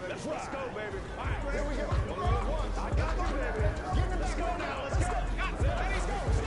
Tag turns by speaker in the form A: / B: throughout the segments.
A: Let's go, baby. All right, here we go. I got you, baby. Let's go now. Let's go. Let's go.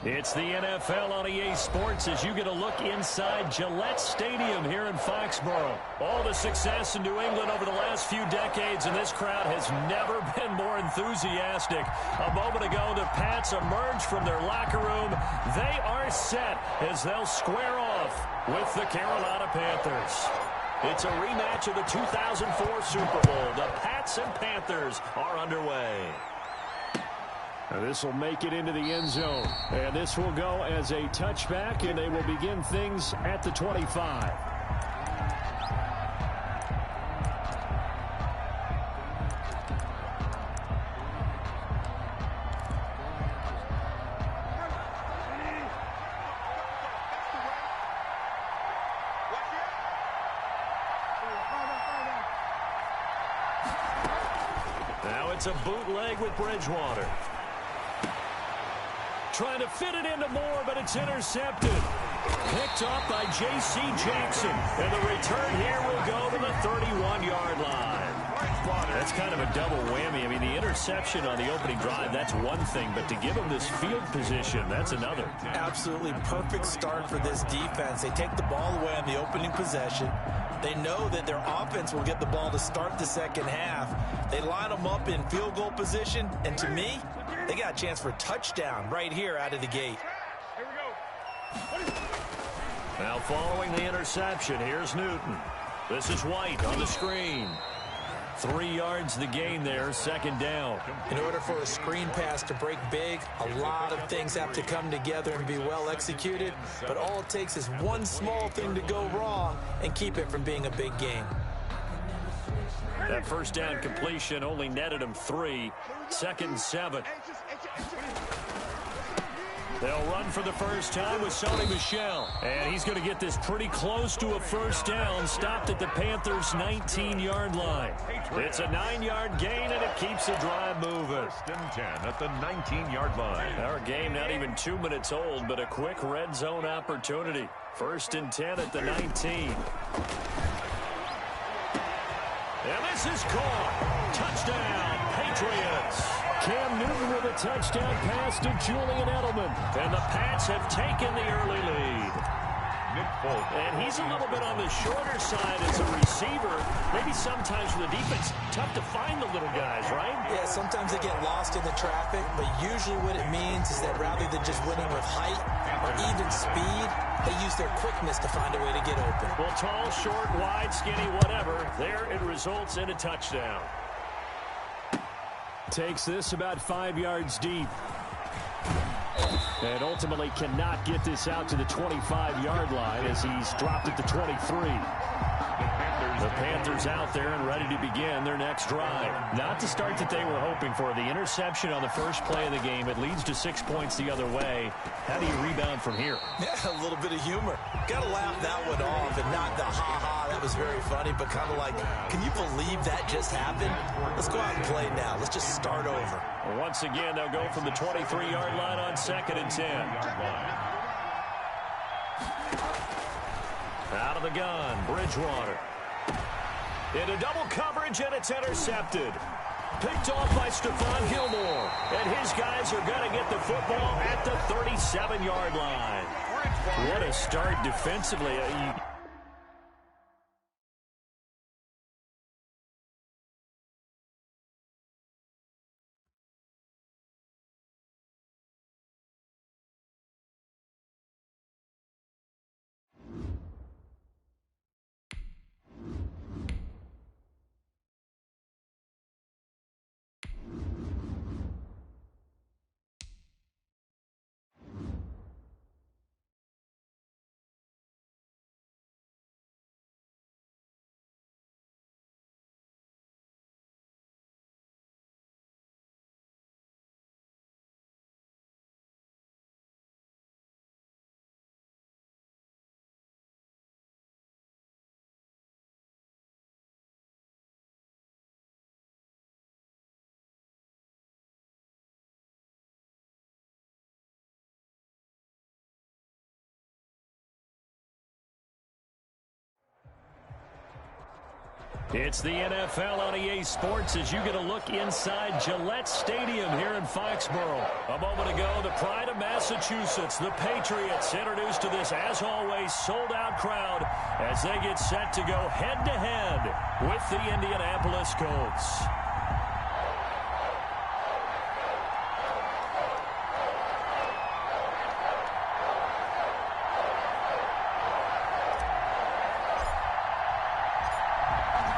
B: It's the NFL on EA Sports as you get a look inside Gillette Stadium here in Foxborough. All the success in New England over the last few decades, and this crowd has never been more enthusiastic. A moment ago, the Pats emerged from their locker room. They are set as they'll square off with the Carolina Panthers. It's a rematch of the 2004 Super Bowl. The Pats and Panthers are underway.
C: This will make it into the end zone. And this will go as a touchback, and they will begin things at the 25.
B: Now it's a bootleg with Bridgewater. Trying to fit it into Moore, but it's intercepted. Picked off by J.C. Jackson. And the return here will go to the 31-yard line. That's kind of a double whammy. I mean, the interception on the opening drive, that's one thing. But to give them this field position, that's another.
D: Absolutely perfect start for this defense. They take the ball away on the opening possession. They know that their offense will get the ball to start the second half. They line them up in field goal position. And to me, they got a chance for a touchdown right here out of the gate.
A: Here we go.
B: Now following the interception, here's Newton. This is White on the screen. 3 yards the gain there, second down.
D: In order for a screen pass to break big, a lot of things have to come together and be well executed. But all it takes is one small thing to go wrong and keep it from being a big game.
B: That first down completion only netted him 3. Second and 7. They'll run for the first time with Sony Michel. And he's going to get this pretty close to a first down, stopped at the Panthers' 19-yard line. It's a 9-yard gain, and it keeps the drive moving.
E: First and 10 at the 19-yard line.
B: Our game not even 2 minutes old, but a quick red zone opportunity. First and 10 at the 19. And this is caught. Touchdown, Patriots.
C: Cam Newton with a touchdown pass to Julian Edelman.
B: And the Pats have taken the early lead.
E: Nick Folk.
B: And he's a little bit on the shorter side as a receiver. Maybe sometimes for the defense, tough to find the little guys, right?
D: Yeah, sometimes they get lost in the traffic, but usually what it means is that rather than just winning with height or even speed, they use their quickness to find a way to get open.
B: Well, tall, short, wide, skinny, whatever. There it results in a touchdown.
C: Takes this about 5 yards deep. And ultimately cannot get this out to the 25-yard line as he's dropped at the 23. The Panthers out there and ready to begin their next drive. Not the start that they were hoping for. The interception on the first play of the game. It leads to 6 points the other way. How do you rebound from here?
D: Yeah, a little bit of humor. Got to laugh that one off and not the ha-ha. That was very funny, but kind of like, can you believe that just happened? Let's go out and play now. Let's just start over.
B: Well, once again, they'll go from the 23-yard line on second and 10. Out of the gun, Bridgewater. Into double coverage, and it's intercepted. Picked off by Stephon Gilmore. And his guys are going to get the football at the 37-yard line. What a start defensively. It's the NFL on EA Sports as you get a look inside Gillette Stadium here in Foxborough. A moment ago, the pride of Massachusetts, the Patriots, introduced to this, as always, sold-out crowd as they get set to go head-to-head with the Indianapolis Colts.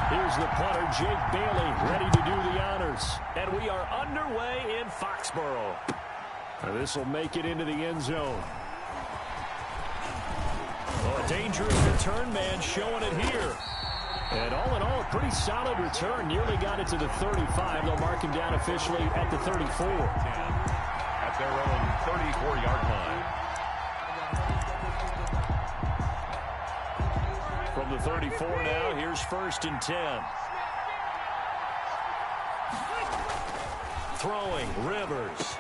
B: Here's the punter, Jake Bailey, ready to do the honors. And we are underway in Foxborough. This will make it into the end zone. Oh, a dangerous return man showing it here. And all in all, a pretty solid return. Nearly got it to the 35. They'll mark him down officially at the 34.
E: At their own 34-yard line.
B: From the 34 now, here's 1st and 10. Throwing, Rivers.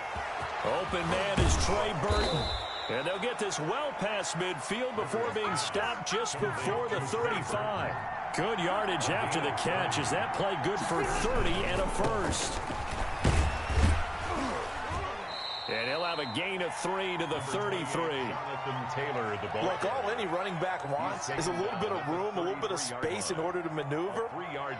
B: Open man is Trey Burton. And they'll get this well past midfield before being stopped just before the 35. Good yardage after the catch as that play good for 30 and a first. And he'll have a gain of 3 to the 33.
E: Taylor, the ball.
D: Look, all any running back wants is a little bit of room, a little bit of space in order to maneuver.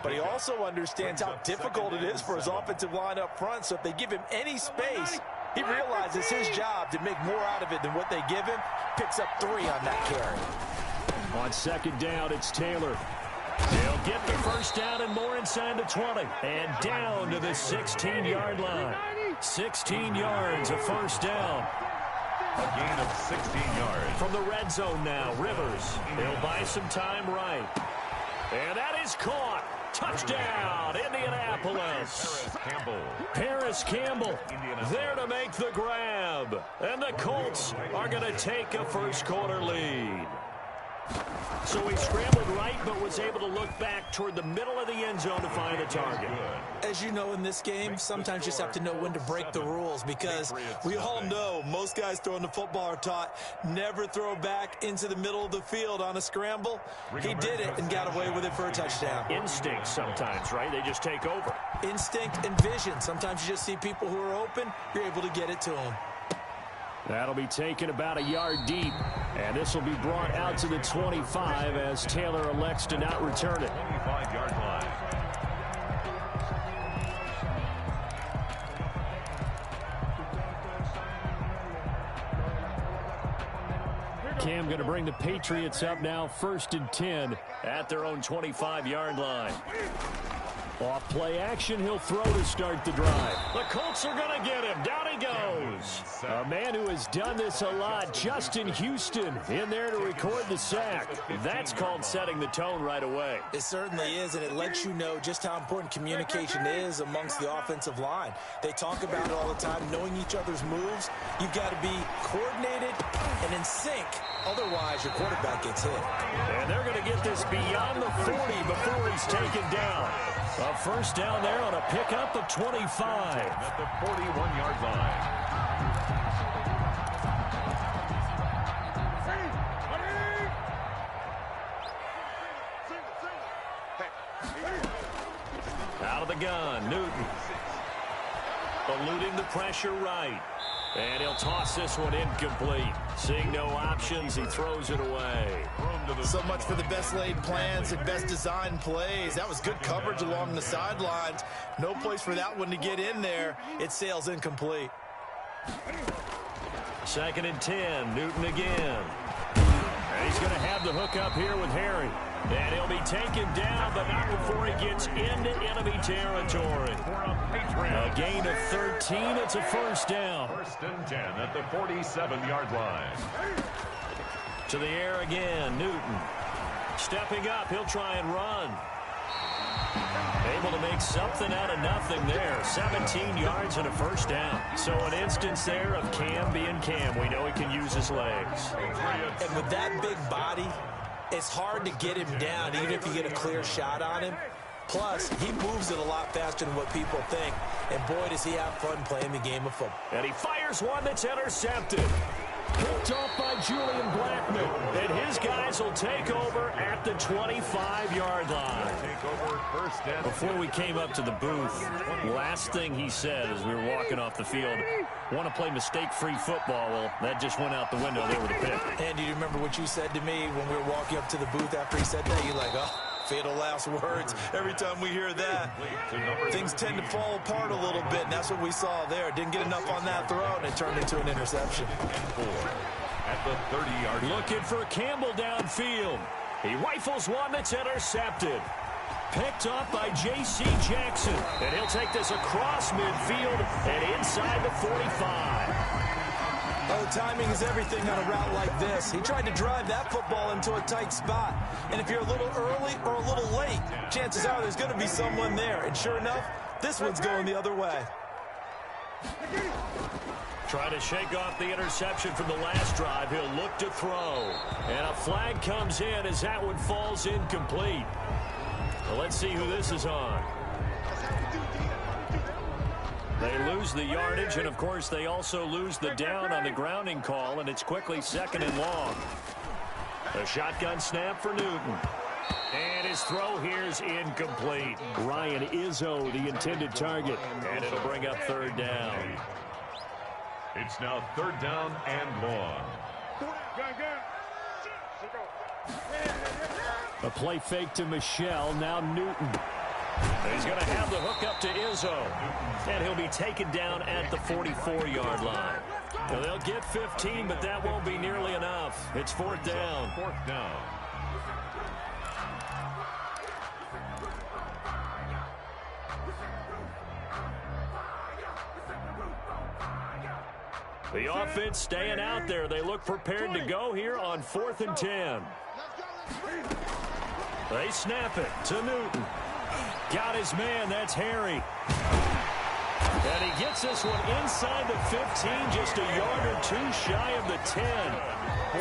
D: But he also understands how difficult it is for his offensive line up front. So if they give him any space, he realizes his job to make more out of it than what they give him. Picks up 3 on that carry.
B: On 2nd down, it's Taylor. They'll get the first down and more inside the 20. And down to the 16-yard line. 16 yards, a first down.
E: A gain of 16 yards.
B: From the red zone now, Rivers. He'll buy some time right. And that is caught. Touchdown, Indianapolis. Paris Campbell there to make the grab. And the Colts are going to take a first-quarter lead. So he scrambled right, but was able to look back toward the middle of the end zone to find the target.
D: As you know, in this game, sometimes you just have to know when to break the rules, because we all know most guys throwing the football are taught never throw back into the middle of the field on a scramble. He did it and got away with it for a touchdown.
B: Instinct sometimes, right? They just take over.
D: Instinct and vision. Sometimes you just see people who are open, you're able to get it to them.
B: That'll be taken about a yard deep. And this will be brought out to the 25 as Taylor elects to not return it.
E: 25-yard line.
B: Cam going to bring the Patriots up now, 1st and 10 at their own 25-yard line. Off play action, he'll throw to start the drive. The Colts are going to get him. Down he goes. A man who has done this a lot, Justin Houston, in there to record the sack. That's called setting the tone right away.
D: It certainly is, and it lets you know just how important communication is amongst the offensive line. They talk about it all the time, knowing each other's moves. You've got to be coordinated and in sync. Otherwise, your quarterback gets hit.
B: And they're going to get this beyond the 40 before he's taken down. A first down there on a pickup of 25.
E: At the 41-yard line.
B: Out of the gun, Newton. Eluding the pressure right. And he'll toss this one incomplete. Seeing no options, he throws it away.
D: So much for the best laid plans and best designed plays. That was good coverage along the sidelines. No place for that one to get in there. It sails incomplete.
B: 2nd and 10, Newton again. And he's going to have the hook up here with Harry. And he'll be taken down, but not before he gets into enemy territory. A gain of 13. It's a first down.
E: 1st and 10 at the 47-yard line.
B: To the air again, Newton. Stepping up, he'll try and run. Able to make something out of nothing there. 17 yards and a first down. So an instance there of Cam being Cam. We know he can use his legs.
D: And with that big body, it's hard to get him down, even if you get a clear shot on him. Plus, he moves it a lot faster than what people think. And boy, does he have fun playing the game of football.
B: And he fires one that's intercepted. Picked off by Julian Blackman. And his guys will take over at the 25-yard line. Before we came up to the booth, last thing he said as we were walking off the field, want to play mistake-free football. Well, that just went out the window there with a pick.
D: And do you remember what you said to me when we were walking up to the booth after he said that? You're like, oh, fatal last words. Every time we hear that, things tend to fall apart a little bit, and that's what we saw there. Didn't get enough on that throw, and it turned into an interception.
E: At the 30-yard line.
B: Looking for Campbell downfield. He rifles one that's intercepted. Picked up by J.C. Jackson. And he'll take this across midfield and inside the 45.
D: Oh, timing is everything on a route like this. He tried to drive that football into a tight spot. And if you're a little early or a little late, chances are there's going to be someone there. And sure enough, this one's going the other way.
B: Trying to shake off the interception from the last drive. He'll look to throw. And a flag comes in as that one falls incomplete. Well, let's see who this is on. They lose the yardage, and, of course, they also lose the down on the grounding call, and it's quickly 2nd and long. A shotgun snap for Newton. And his throw here is incomplete. Ryan Izzo, the intended target. And it'll bring up 3rd down.
E: It's now 3rd down and long.
B: A play fake to Michelle. Now Newton. He's going to have the hook up to Izzo. And he'll be taken down at the 44-yard line. Now they'll get 15, but that won't be nearly enough. It's 4th down.
E: 4th down.
B: The offense staying out there. They look prepared to go here on 4th and 10. They snap it to Newton. Got his man. That's Harry. And he gets this one inside the 15, just a yard or two shy of the 10.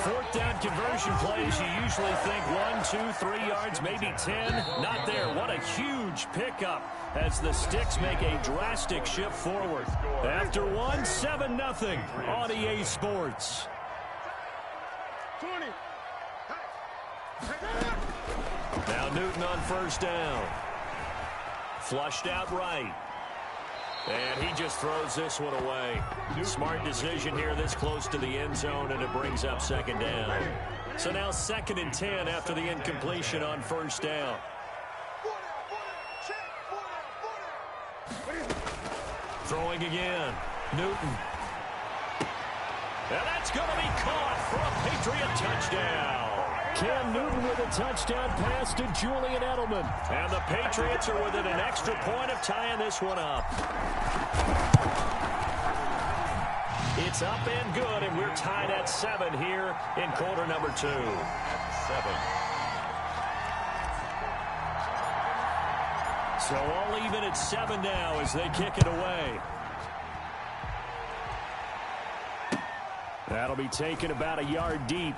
B: 4th down conversion plays, you usually think 1, 2, 3 yards, maybe 10. Not there. What a huge pickup as the Sticks make a drastic shift forward. After 1, 7-0 on EA Sports.
A: 20.
B: Now Newton on 1st down. Flushed out right. And he just throws this one away. Smart decision here this close to the end zone, and it brings up 2nd down. So now 2nd and 10 after the incompletion on 1st down. Throwing again. Newton. And that's going to be caught for a Patriot touchdown. Cam Newton with a touchdown pass to Julian Edelman. And the Patriots are within an extra point of tying this one up. It's up and good, and we're tied at 7 here in quarter number 2.
E: 7.
B: So all even at 7 now as they kick it away. That'll be taken about a yard deep.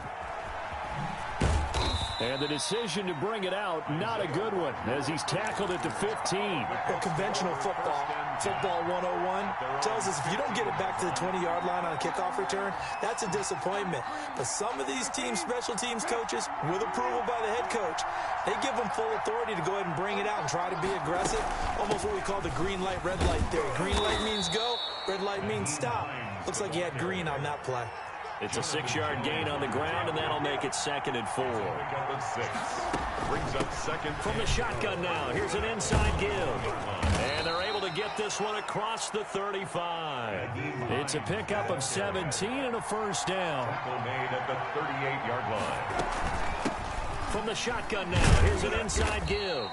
B: And the decision to bring it out, not a good one, as he's tackled at the 15.
D: Well, conventional football 101, tells us if you don't get it back to the 20-yard line on a kickoff return, that's a disappointment. But some of these teams, special teams coaches, with approval by the head coach, they give them full authority to go ahead and bring it out and try to be aggressive, almost what we call the green light, red light theory. Green light means go, red light means stop. Looks like he had green on that play.
B: It's a 6-yard gain on the ground, and that'll make it 2nd and 4.
E: Brings up 2nd.
B: From the shotgun now, here's an inside give. And they're able to get this one across the 35. It's a pickup of 17 and a 1st down.
E: Made at the 38-yard line.
B: From the shotgun now, here's an inside give.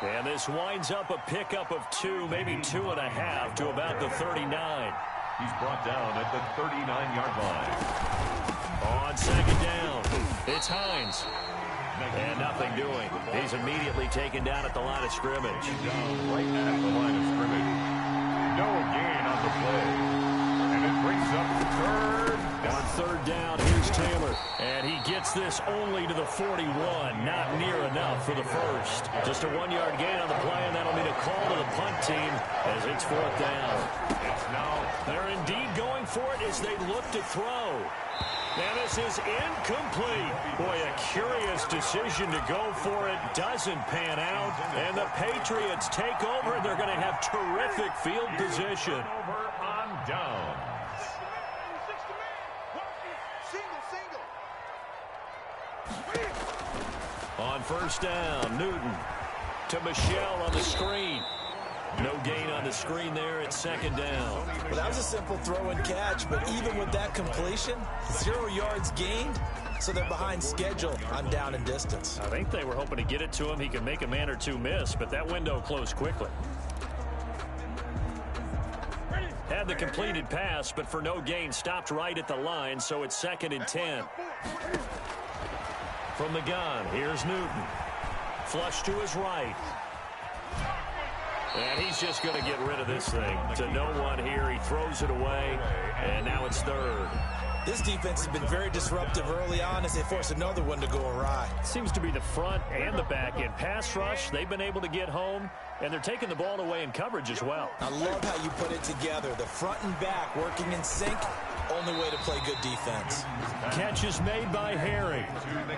B: And this winds up a pickup of 2, maybe 2.5 to about the 39.
E: He's brought down at the 39-yard line.
B: On 2nd down, it's Hines. And nothing doing. He's immediately taken down at the line of scrimmage.
E: Right at the line of scrimmage. No gain on the play. And it brings up 3rd.
B: On 3rd down, here's Taylor. And he gets this only to the 41. Not near enough for the 1st. Just a 1-yard gain on the play, and that'll mean a call to the punt team as it's 4th down.
E: It's now.
B: They're indeed going for it as they look to throw. And this is incomplete. Boy, a curious decision to go for it. Doesn't pan out. And the Patriots take over, and they're going to have terrific field position.
E: Over on downs.
B: On first down, Newton to Michel on the screen. No gain on the screen there at second down.
D: Well, that was a simple throw and catch, but even with that completion, 0 yards gained, so they're behind schedule on down and distance.
B: I think they were hoping to get it to him. He could make a man or two miss, but that window closed quickly. Had the completed pass, but for no gain, stopped right at the line, so it's 2nd and 10. From the gun, here's Newton. Flush to his right. And he's just going to get rid of this thing. To no one here, he throws it away, and now it's 3rd.
D: This defense has been very disruptive early on as they force another one to go awry.
B: Seems to be the front and the back end. Pass rush, they've been able to get home, and they're taking the ball away in coverage as well.
D: I love how you put it together. The front and back working in sync. Only way to play good defense.
B: Catch is made by Harry.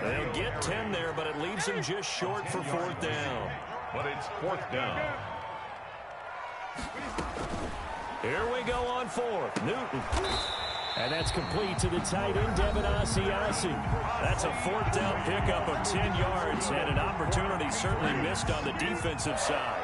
B: They'll get 10 there, but it leaves them just short for 4th down.
E: But it's 4th down.
B: Here we go on 4th. Newton. And that's complete to the tight end, Devin Asiasi. That's a 4th down pickup of 10 yards, and an opportunity certainly missed on the defensive side.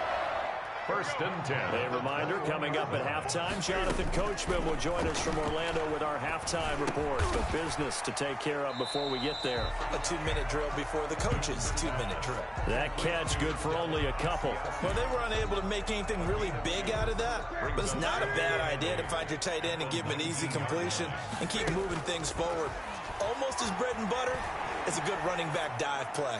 E: 1st and 10.
B: A reminder, coming up at halftime, Jonathan Coachman will join us from Orlando with our halftime report. But business to take care of before we get there.
D: A 2-minute drill before the coach's 2-minute drill.
B: That catch good for only a couple.
D: Well, they were unable to make anything really big out of that, but it's not a bad idea to find your tight end and give him an easy completion and keep moving things forward. Almost as bread and butter, it's a good running back dive play.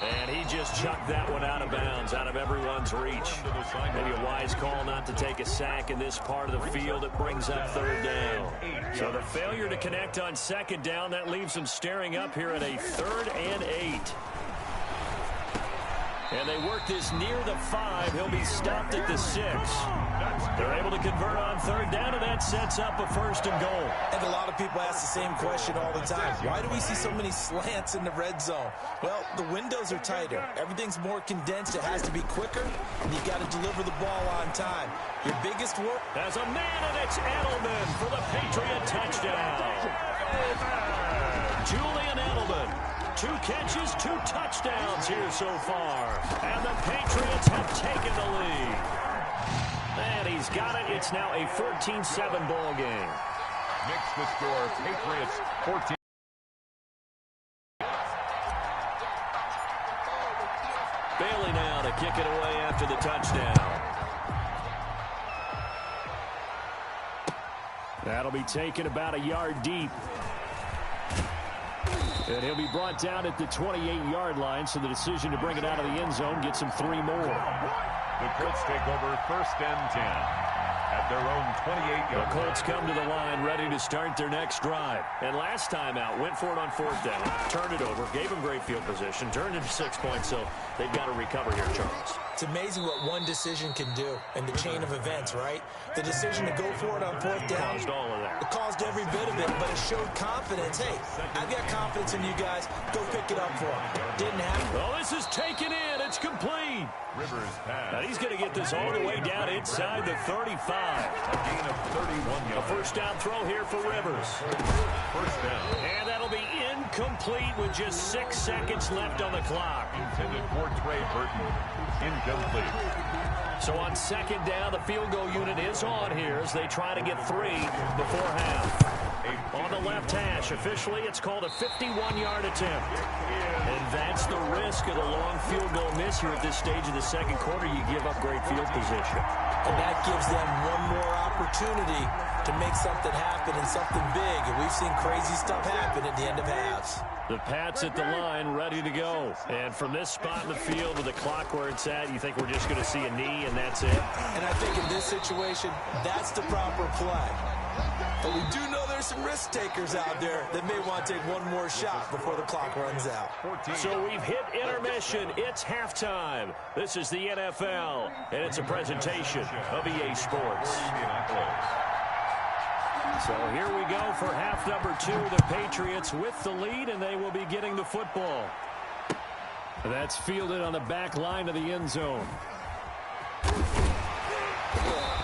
B: And he just chucked that one out of bounds, out of everyone's reach. Maybe a wise call not to take a sack in this part of the field. It brings up 3rd down. So the failure to connect on 2nd down, that leaves them staring up here at a 3rd and 8. And they work this near the 5. He'll be stopped at the 6. They're able to convert on 3rd down, and that sets up a 1st and goal.
D: And a lot of people ask the same question all the time. Why do we see so many slants in the red zone? Well, the windows are tighter. Everything's more condensed. It has to be quicker, and you've got to deliver the ball on time. Your biggest work...
B: As a man, and it's Edelman for the Patriot touchdown. Julian Edelman. 2 catches, 2 touchdowns here so far. And the Patriots have taken the lead. And he's got it. It's now a 14-7 ball game.
E: Makes the score Patriots 14.
B: Bailey now to kick it away after the touchdown. That'll be taken about a yard deep. And he'll be brought down at the 28-yard line, so the decision to bring it out of the end zone gets him 3 more.
E: The Colts take over 1st and 10 at their own 28-yard.
B: The Colts come to the line ready to start their next drive. And last time out, went for it on 4th down, turned it over, gave them great field position, turned it to 6 points, so they've got to recover here, Charles.
D: It's amazing what one decision can do in the chain of events, right? The decision to go for it on 4th down.
B: Caused all of that.
D: It caused every bit of it, but it showed confidence. Hey, I've got confidence in you guys. Go pick it up for him. Didn't happen.
B: Well, this is taken in. It's complete.
E: Rivers pass.
B: Now he's going to get this all the way down inside the 35.
E: A gain of 31 yards.
B: A 1st down throw here for Rivers.
E: 1st down.
B: And that'll be incomplete with just 6 seconds left on the clock.
E: Intended for Trey Burton. Incomplete.
B: So on 2nd down, the field goal unit is on here as they try to get 3 before half. On the left hash, officially it's called a 51-yard attempt. And that's the risk of the long field goal miss here at this stage of the 2nd quarter. You give up great field position.
D: And that gives them one more opportunity to make something happen and something big. And we've seen crazy stuff happen at the end of halves.
B: The Pats at the line, ready to go. And from this spot in the field with the clock where it's at, you think we're just going to see a knee and that's it?
D: And I think in this situation, that's the proper play. But we do know there's some risk takers out there that may want to take one more shot before the clock runs out.
B: So we've hit intermission. It's halftime. This is the NFL, and it's a presentation of EA Sports. So here we go for half number 2. The Patriots with the lead, and they will be getting the football. That's fielded on the back line of the end zone.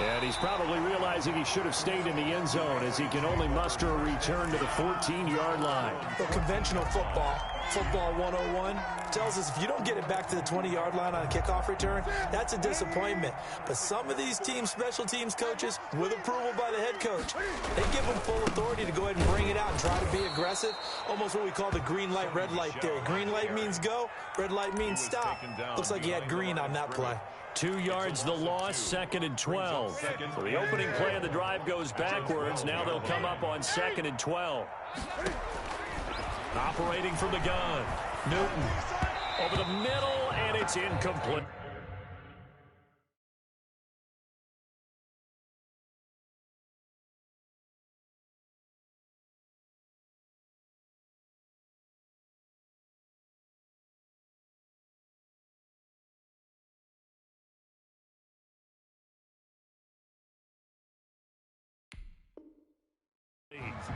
B: And he's probably realizing he should have stayed in the end zone as he can only muster a return to the 14-yard line.
D: The conventional football 101, tells us if you don't get it back to the 20-yard line on a kickoff return, that's a disappointment. But some of these team special teams coaches, with approval by the head coach, they give them full authority to go ahead and bring it out and try to be aggressive, almost what we call the green light, red light theory. Green light means go, red light means stop. Looks like he had green on that play.
B: 2 yards the loss, 2nd and 12. So the opening play of the drive goes backwards. Now they'll come up on 2nd and 12. Operating from the gun. Newton over the middle, and it's incomplete.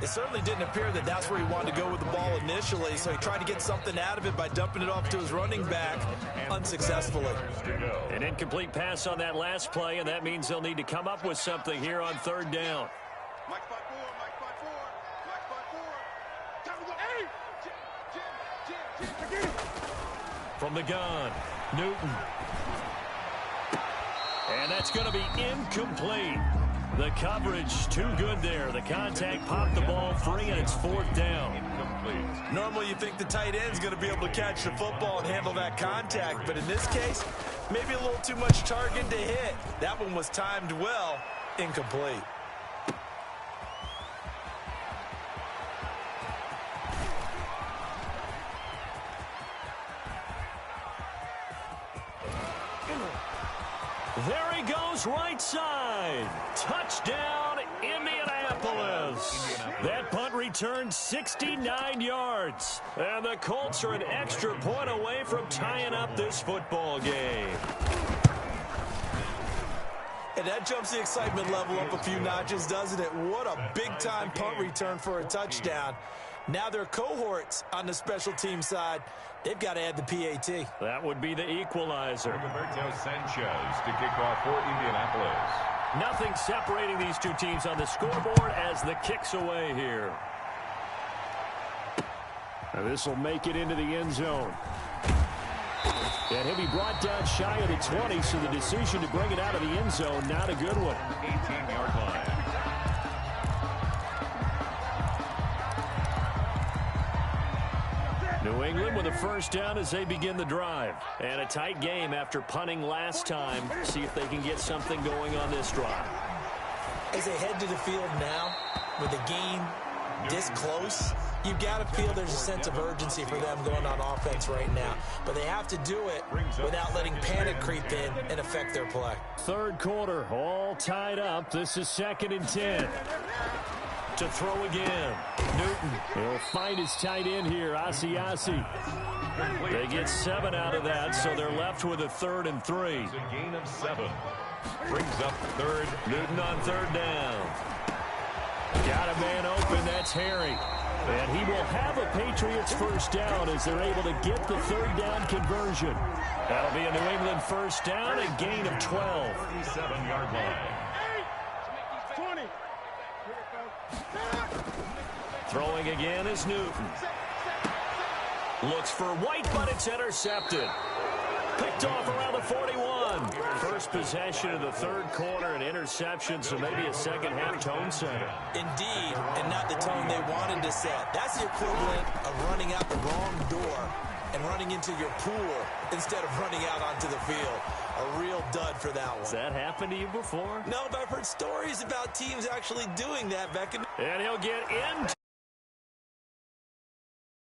D: It certainly didn't appear that that's where he wanted to go with the ball initially, so he tried to get something out of it by dumping it off to his running back unsuccessfully.
B: An incomplete pass on that last play, and that means they'll need to come up with something here on 3rd down. From the gun, Newton. And that's going to be incomplete. The coverage too good there. The contact popped the ball free, and it's 4th down.
D: Normally you think the tight end's going to be able to catch the football and handle that contact, but in this case, maybe a little too much target to hit. That one was timed well, incomplete.
B: There he goes, right side. Touchdown, Indianapolis. That punt returned 69 yards. And the Colts are an extra point away from tying up this football game.
D: And that jumps the excitement level up a few notches, doesn't it? What a big-time punt return for a touchdown. Now their cohorts on the special team side, they've got to add the PAT.
B: That would be the equalizer.
E: Roberto Sanchez to kick off for Indianapolis.
B: Nothing separating these two teams on the scoreboard as the kick's away here.
C: Now this will make it into the end zone. And he'll be brought down shy of the 20, so the decision to bring it out of the end zone, not a good one.
E: 18-yard line.
B: New England with a first down as they begin the drive. And a tight game after punting last time. See if they can get something going on this drive.
D: As they head to the field now, with the game this close, you've got to feel there's a sense of urgency for them going on offense right now. But they have to do it without letting panic creep in and affect their play.
B: 3rd quarter, all tied up. This is 2nd and 10. To throw again. Newton.
C: He'll find his tight end here, Asiasi.
B: They get 7 out of that, so they're left with a 3rd and 3.
E: It's a gain of 7. Brings up 3rd.
B: Newton on 3rd down. Got a man open. That's Harry. And he will have a Patriots first down as they're able to get the 3rd down conversion. That'll be a New England first down, a gain of 12.
E: 37-yard line.
B: Throwing again is Newton. Looks for White, but it's intercepted. Picked off around the 41. First possession of the 3rd quarter, an interception, so maybe a second-half tone setter.
D: Indeed, and not the tone they wanted to set. That's the equivalent of running out the wrong door and running into your pool instead of running out onto the field. A real dud for that one.
B: Has that happened to you before?
D: No, but I've heard stories about teams actually doing that back in...
B: And he'll get into